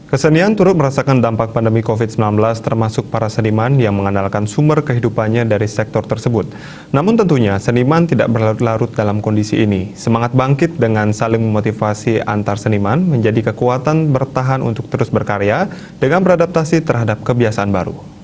Kesenian turut merasakan dampak pandemi COVID-19 termasuk para seniman yang mengandalkan sumber kehidupannya dari sektor tersebut. Namun tentunya seniman tidak berlarut-larut dalam kondisi ini. Semangat bangkit dengan saling memotivasi antar seniman menjadi kekuatan bertahan untuk terus berkarya dengan beradaptasi terhadap kebiasaan baru.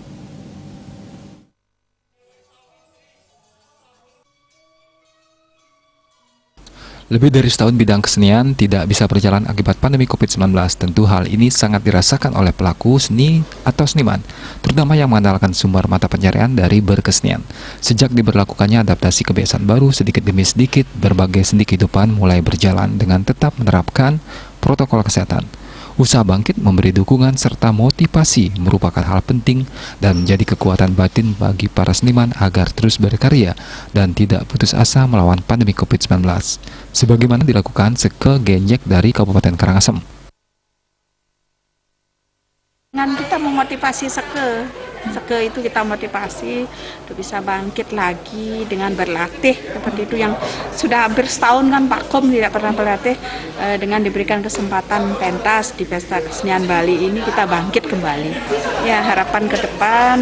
Lebih dari setahun bidang kesenian tidak bisa berjalan akibat pandemi COVID-19. Tentu hal ini sangat dirasakan oleh pelaku seni atau seniman, terutama yang mengandalkan sumber mata pencarian dari berkesenian. Sejak diberlakukannya adaptasi kebiasaan baru, sedikit demi sedikit berbagai sendi kehidupan mulai berjalan dengan tetap menerapkan protokol kesehatan. Usaha bangkit memberi dukungan serta motivasi merupakan hal penting dan menjadi kekuatan batin bagi para seniman agar terus berkarya dan tidak putus asa melawan pandemi COVID-19. Sebagaimana dilakukan Seke Genjek dari Kabupaten Karangasem. Dengan kita memotivasi Seke itu kita motivasi untuk bisa bangkit lagi dengan berlatih seperti itu yang sudah hampir setahun kan Pak Kom tidak pernah berlatih. Dengan diberikan kesempatan pentas di Pesta Kesenian Bali ini kita bangkit kembali. Ya, harapan ke depan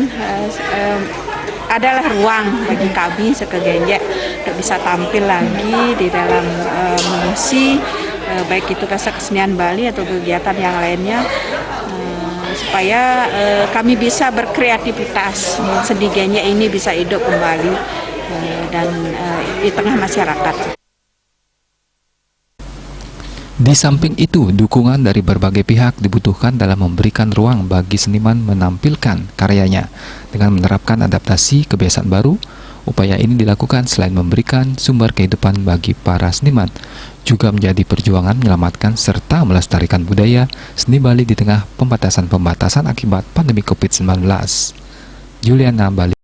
adalah ruang bagi kami Seke Genjek untuk bisa tampil lagi di dalam mengisi baik itu Pesta Kesenian Bali atau kegiatan yang lainnya, supaya kami bisa berkreativitas, seni Genjek ini bisa hidup kembali dan di tengah masyarakat. Di samping itu, dukungan dari berbagai pihak dibutuhkan dalam memberikan ruang bagi seniman menampilkan karyanya. Dengan menerapkan adaptasi kebiasaan baru, upaya ini dilakukan selain memberikan sumber kehidupan bagi para seniman, juga menjadi perjuangan menyelamatkan serta melestarikan budaya seni Bali di tengah pembatasan-pembatasan akibat pandemi COVID-19. Juliana, Bali.